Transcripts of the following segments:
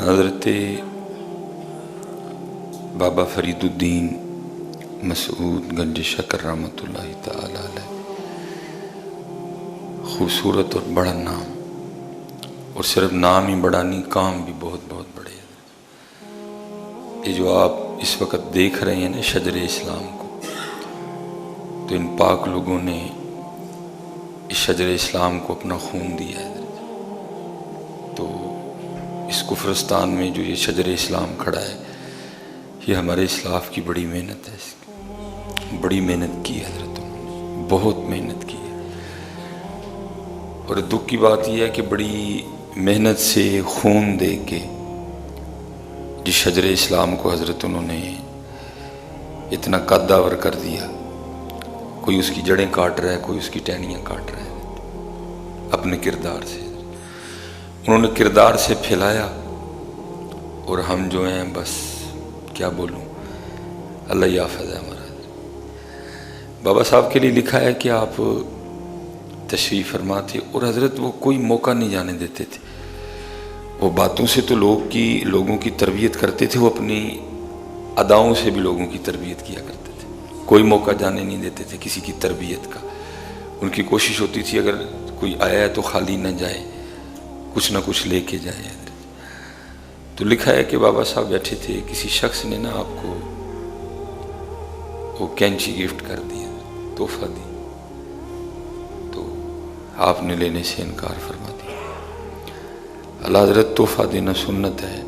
حضرت بابا فریدالدین مسعود گنج شکر رحمۃ اللہ تعالی علیہ، خوبصورت اور بڑا نام، اور صرف نام ہی بڑا نہیں، کام بھی بہت بہت بڑے ہیں۔ یہ جو آپ اس وقت دیکھ رہے ہیں نا شجر اسلام کو، تو ان پاک لوگوں نے اس شجر اسلام کو اپنا خون دیا ہے۔ تو اس کفرستان میں جو یہ شجر اسلام کھڑا ہے، یہ ہمارے اسلاف کی بڑی محنت ہے، اس کی بڑی محنت کی ہے حضرتوں نے، بہت محنت کی ہے۔ اور دکھ کی بات یہ ہے کہ بڑی محنت سے خون دے کے جس شجر اسلام کو حضرت انہوں نے اتنا قدور کر دیا، کوئی اس کی جڑیں کاٹ رہا ہے، کوئی اس کی ٹہنیاں کاٹ رہا ہے، اپنے کردار سے انہوں نے کردار سے پھیلایا، اور ہم جو ہیں بس کیا بولوں، اللہ یافظ ہے ہمارا۔ بابا صاحب کے لیے لکھا ہے کہ آپ تشریف فرما تھے، اور حضرت وہ کوئی موقع نہیں جانے دیتے تھے، وہ باتوں سے تو لوگوں کی تربیت کرتے تھے، وہ اپنی اداؤں سے بھی لوگوں کی تربیت کیا کرتے تھے، کوئی موقع جانے نہیں دیتے تھے کسی کی تربیت کا۔ ان کی کوشش ہوتی تھی اگر کوئی آیا ہے تو خالی نہ جائے، کچھ نہ کچھ لے کے جائے۔ تو لکھا ہے کہ بابا صاحب بیٹھے تھے، کسی شخص نے نا آپ کو وہ کینچی گفٹ کر دیا، تحفہ دی، تو آپ نے لینے سے انکار فرما دیا۔ اللہ حضرت تحفہ دینا سنت ہے،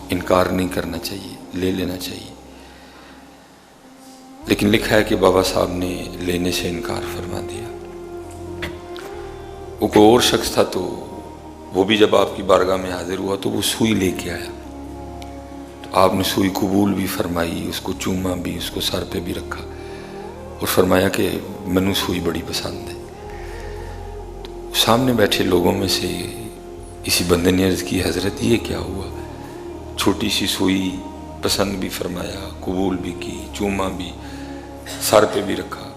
انکار نہیں کرنا چاہیے، لے لینا چاہیے، لیکن لکھا ہے کہ بابا صاحب نے لینے سے انکار فرما دیا۔ وہ کوئی اور شخص تھا، تو وہ بھی جب آپ کی بارگاہ میں حاضر ہوا تو وہ سوئی لے کے آیا، تو آپ نے سوئی قبول بھی فرمائی، اس کو چوما بھی، اس کو سر پہ بھی رکھا، اور فرمایا کہ منو سوئی بڑی پسند ہے۔ تو سامنے بیٹھے لوگوں میں سے اسی بندے نے عرض کی، حضرت یہ کیا ہوا؟ چھوٹی سی سوئی پسند بھی فرمایا، قبول بھی کی، چوما بھی، سر پہ بھی رکھا،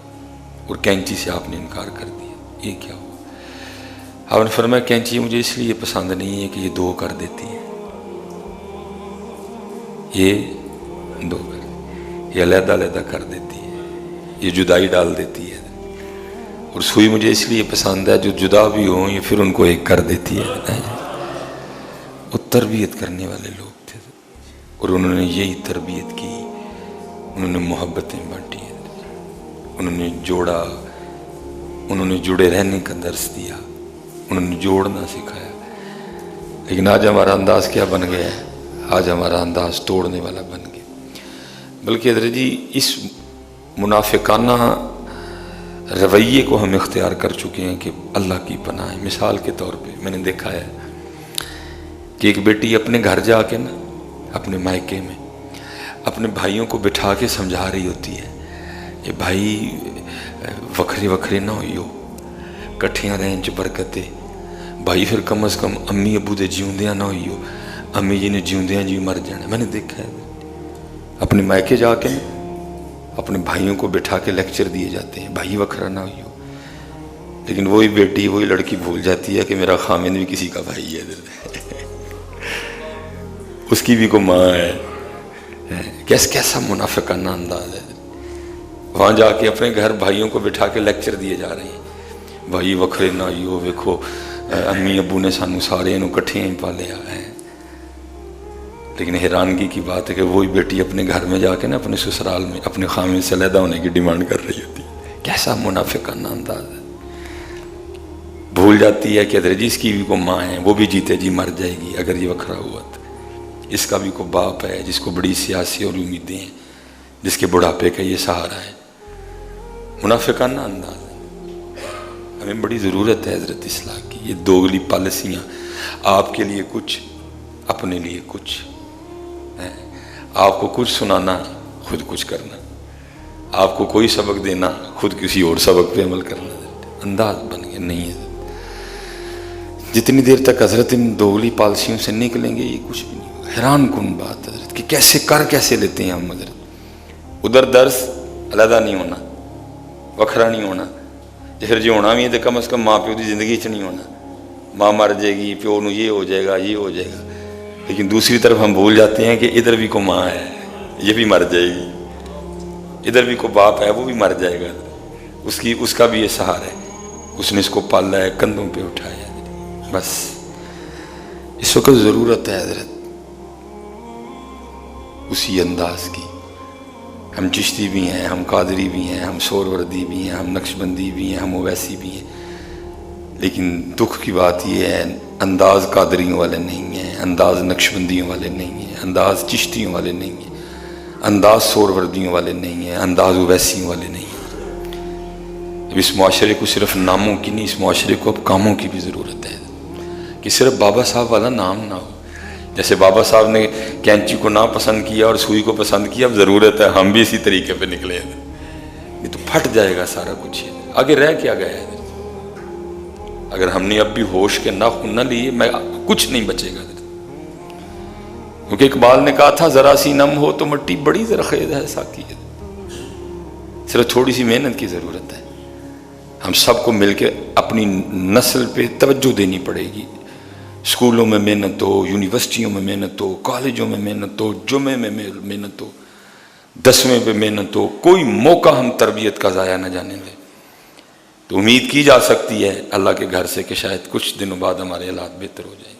اور کینچی سے آپ نے انکار کر دیا، یہ کیا ہوا؟ آپ نے فرمایا کینچی مجھے اس لیے پسند نہیں ہے کہ یہ دو کر دیتی ہے، یہ دو کر، یہ علیحدہ علیحدہ کر دیتی ہے، یہ جدائی ڈال دیتی ہے، اور سوئی مجھے اس لیے پسند ہے جو جدا بھی ہوں یہ پھر ان کو ایک کر دیتی ہے۔ وہ تربیت کرنے والے لوگ تھے، اور انہوں نے یہی تربیت کی، انہوں نے محبتیں بانٹی، انہوں نے جوڑا، انہوں نے جڑے رہنے کا درس دیا، انہوں نے جوڑنا سکھایا۔ لیکن آج ہمارا انداز کیا بن گیا ہے؟ آج ہمارا انداز توڑنے والا بن گیا۔ بلکہ حضرت جی اس منافقانہ رویے کو ہم اختیار کر چکے ہیں کہ اللہ کی پناہ ہے۔ مثال کے طور پہ میں نے دیکھا ہے کہ ایک بیٹی اپنے گھر جا کے نا، اپنے مائکے میں اپنے بھائیوں کو بٹھا کے سمجھا رہی ہوتی ہے، یہ بھائی وکھرے وکھرے نہ ہوئی ہو، کٹھیاں رہیں چ برکتے، بھائی پھر کم از کم امی ابو دے جیوندیاں نہ ہوئی ہو، امی جی نے جیوندیاں جی مر جانا۔ میں نے دیکھا ہے اپنے مائکے جا کے اپنے بھائیوں کو بٹھا کے لیکچر دیے جاتے ہیں، بھائی وکھرا نہ ہوئی ہو، لیکن وہی بیٹی وہی لڑکی بھول جاتی ہے کہ میرا خامند بھی کسی کا بھائی ہے، اس کی بھی کو ماں ہے۔ کیسا منافقانہ انداز ہے۔ وہاں جا کے اپنے گھر بھائیوں کو بٹھا کے لیکچر دیے جا رہے ہیں، بھائی وکھرے نہ ہوئی ہو، ویکھو امی ابو نے سانو سارے انہوں کٹھے ہی پالیا ہے۔ لیکن حیرانگی کی بات ہے کہ وہی بیٹی اپنے گھر میں جا کے نا اپنے سسرال میں اپنے خامند سے علیحدہ ہونے کی ڈیمانڈ کر رہی ہوتی ہے۔ کیسا منافقانہ انداز ہے۔ بھول جاتی ہے کہ حضرت جی اس کی بھی کو ماں ہے، وہ بھی جیتے جی مر جائے گی اگر یہ وکھرا ہوا تو، اس کا بھی کو باپ ہے جس کو بڑی سیاسی اور امیدیں ہیں، جس کے بڑھاپے کا یہ سہارا ہے۔ منافقانہ انداز ہے۔ ہمیں بڑی ضرورت ہے حضرت اصلاح کی۔ یہ دوگلی پالیسیاں، آپ کے لیے کچھ اپنے لیے کچھ، آپ کو کچھ سنانا خود کچھ کرنا، آپ کو کوئی سبق دینا خود کسی اور سبق پہ عمل کرنا، انداز بن گیا نہیں ہے۔ جتنی دیر تک حضرت ان دوگلی پالیسیوں سے نکلیں گے یہ کچھ بھی نہیں ہوگا۔ حیران کن بات حضرت کہ کیسے لیتے ہیں ہم حضرت۔ ادھر درس علیحدہ نہیں ہونا، وکھرا نہیں ہونا، پھر جو ہونا بھی ہے تو کم از کم ماں پیو کی زندگی چ نہیں ہونا، ماں مر جائے گی، پیو نو یہ ہو جائے گا، یہ ہو جائے گا، لیکن دوسری طرف ہم بھول جاتے ہیں کہ ادھر بھی کو ماں ہے، یہ بھی مر جائے گی، ادھر بھی کو باپ ہے، وہ بھی مر جائے گا، اس کا بھی یہ سہارا ہے، اس نے اس کو پالا ہے، کندھوں پہ اٹھایا ہے۔ بس اس وقت ضرورت ہے حضرت اسی انداز کی۔ ہم چشتی بھی ہیں، ہم قادری بھی ہیں، ہم سوروردی بھی ہیں، ہم نقشبندی بھی ہیں، ہم اویسی بھی ہیں، لیکن دکھ کی بات یہ ہے انداز قادریوں والے نہیں ہیں، انداز نقشبندیوں والے نہیں ہیں، انداز چشتیوں والے نہیں ہیں، انداز سوروردیوں والے نہیں ہیں، انداز اویسیوں والے نہیں ہیں۔ اب اس معاشرے کو صرف ناموں کی نہیں، اس معاشرے کو اب کاموں کی بھی ضرورت ہے کہ صرف بابا صاحب والا نام نہ ہو۔ جیسے بابا صاحب نے کینچی کو نہ پسند کیا اور سوئی کو پسند کیا، اب ضرورت ہے ہم بھی اسی طریقے پہ نکلے ہیں، یہ تو پھٹ جائے گا سارا کچھ، آگے رہ کیا گیا ہے۔ اگر ہم نے اب بھی ہوش کے نہ لیے میں کچھ نہیں بچے گا، کیونکہ اقبال نے کہا تھا ذرا سی نم ہو تو مٹی بڑی زرخیز ہے ساقی، صرف تھوڑی سی محنت کی ضرورت ہے۔ ہم سب کو مل کے اپنی نسل پہ توجہ دینی پڑے گی، اسکولوں میں محنت ہو، یونیورسٹیوں میں محنت ہو، کالجوں میں محنت ہو، جمعے میں محنت ہو، 10ویں پہ محنت ہو، کوئی موقع ہم تربیت کا ضائع نہ جانے دیں۔ تو امید کی جا سکتی ہے اللہ کے گھر سے کہ شاید کچھ دنوں بعد ہمارے حالات بہتر ہو جائیں۔